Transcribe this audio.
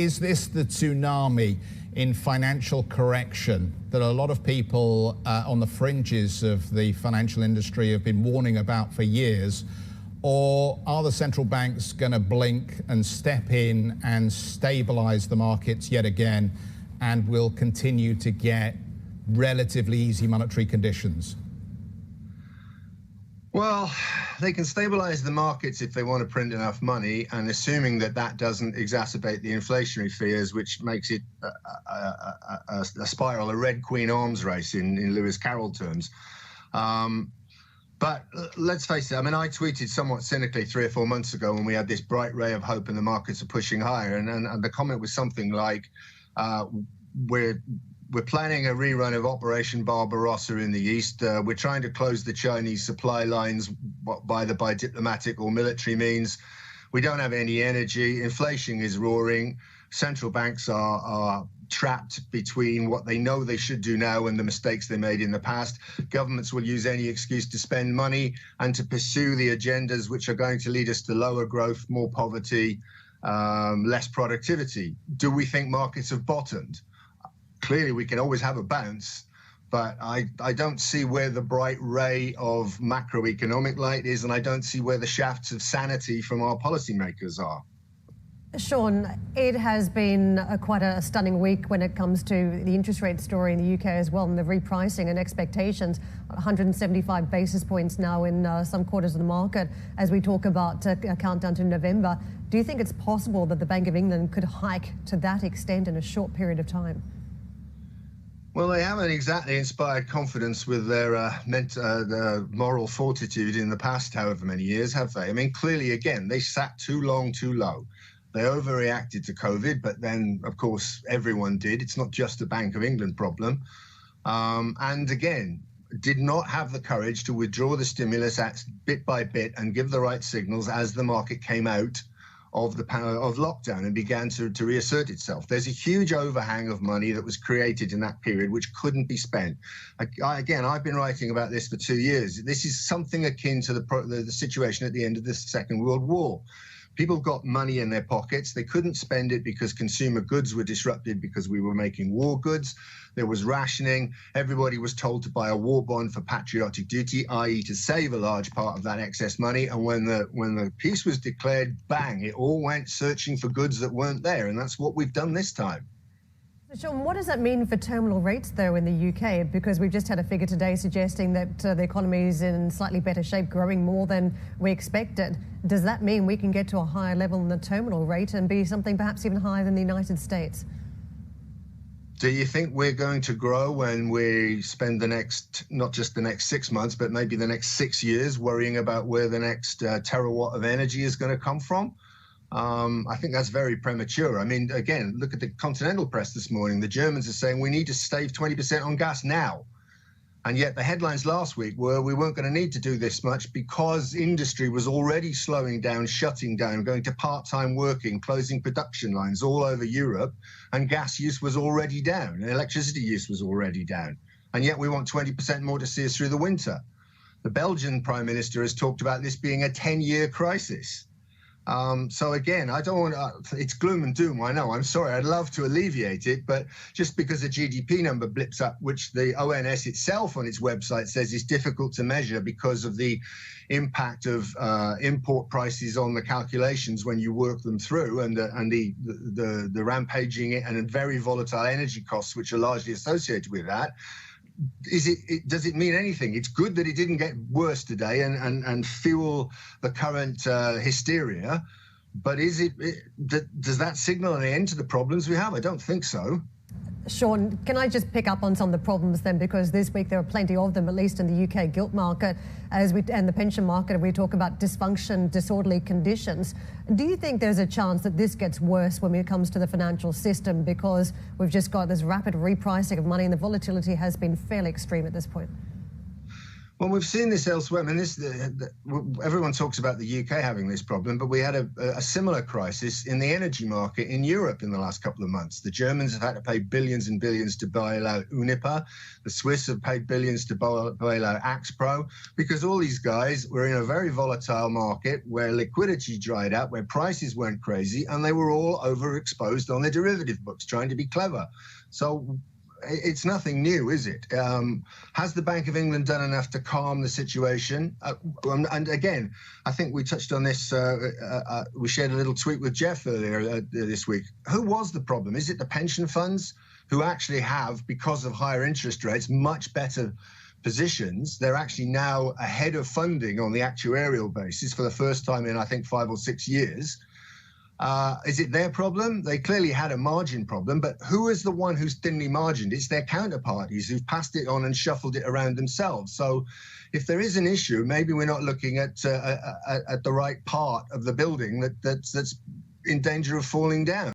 Is this the tsunami in financial correction that a lot of people on the fringes of the financial industry have been warning about for years? Or are the central banks going to blink and step in and stabilize the markets yet again, and will continue to get relatively easy monetary conditions? Well, they can stabilize the markets if they want to print enough money, and assuming that that doesn't exacerbate the inflationary fears, which makes it a spiral, a Red Queen arms race in Lewis Carroll terms. But let's face it, I mean, I tweeted somewhat cynically 3 or 4 months ago when we had this bright ray of hope and the markets are pushing higher, and the comment was something like, we're planning a rerun of Operation Barbarossa in the East. We're trying to close the Chinese supply lines by diplomatic or military means. We don't have any energy. Inflation is roaring. Central banks are trapped between what they know they should do now and the mistakes they made in the past. Governments will use any excuse to spend money and to pursue the agendas which are going to lead us to lower growth, more poverty, less productivity. Do we think markets have bottomed? Clearly, we can always have a bounce, but I don't see where the bright ray of macroeconomic light is, and I don't see where the shafts of sanity from our policymakers are. Sean, it has been quite a stunning week when it comes to the interest rate story in the UK as well, and the repricing and expectations. 175 basis points now in some quarters of the market as we talk about a countdown to November. Do you think it's possible that the Bank of England could hike to that extent in a short period of time? Well, they haven't exactly inspired confidence with their moral fortitude in the past however many years, have they? I mean, clearly, again, they sat too long, too low. They overreacted to COVID, but then, of course, everyone did. It's not just a Bank of England problem. And again, did not have the courage to withdraw the stimulus acts bit by bit and give the right signals as the market came out of lockdown and began to reassert itself. There's a huge overhang of money that was created in that period which couldn't be spent. Again, I've been writing about this for 2 years. This is something akin to the situation at the end of the Second World War. People got money in their pockets. They couldn't spend it because consumer goods were disrupted because we were making war goods. There was rationing. Everybody was told to buy a war bond for patriotic duty, i.e. to save a large part of that excess money. And when the peace was declared, bang, it all went searching for goods that weren't there. And that's what we've done this time. Sean, what does that mean for terminal rates, though, in the UK? Because we've just had a figure today suggesting that the economy is in slightly better shape, growing more than we expected. Does that mean we can get to a higher level in the terminal rate and be something perhaps even higher than the United States? Do you think we're going to grow when we spend the next, not just the next 6 months, but maybe the next 6 years worrying about where the next terawatt of energy is going to come from? I think that's very premature. I mean, again, look at the continental press this morning. The Germans are saying we need to save 20% on gas now. And yet the headlines last week were we weren't going to need to do this much because industry was already slowing down, shutting down, going to part-time working, closing production lines all over Europe, and gas use was already down, and electricity use was already down. And yet we want 20% more to see us through the winter. The Belgian Prime Minister has talked about this being a 10-year crisis. So again, I don't want to, it's gloom and doom, I know, I'm sorry, I'd love to alleviate it, but just because a GDP number blips up, which the ONS itself on its website says is difficult to measure because of the impact of import prices on the calculations when you work them through, and the rampaging and very volatile energy costs which are largely associated with that. Does it mean anything? It's good that it didn't get worse today and fuel the current hysteria, but does that signal an end to the problems we have? I don't think so. Sean, can I just pick up on some of the problems then, because this week there are plenty of them, at least in the UK gilt market and the pension market. We talk about dysfunction, disorderly conditions. Do you think there's a chance that this gets worse when it comes to the financial system, because we've just got this rapid repricing of money and the volatility has been fairly extreme at this point? Well, we've seen this elsewhere. I mean, everyone talks about the UK having this problem, but we had a similar crisis in the energy market in Europe in the last couple of months. The Germans have had to pay billions and billions to bail out Uniper. The Swiss have paid billions to bail out Axpro, because all these guys were in a very volatile market where liquidity dried up, where prices weren't crazy, and they were all overexposed on their derivative books, trying to be clever. So it's nothing new, is it? Has the Bank of England done enough to calm the situation? And again, I think we touched on this. We shared a little tweet with Jeff earlier this week. Who was the problem? Is it the pension funds who actually have, because of higher interest rates, much better positions? They're actually now ahead of funding on the actuarial basis for the first time in, I think, 5 or 6 years. Is it their problem? They clearly had a margin problem, but who is the one who's thinly margined? It's their counterparties who've passed it on and shuffled it around themselves. So if there is an issue, maybe we're not looking at the right part of the building that's in danger of falling down.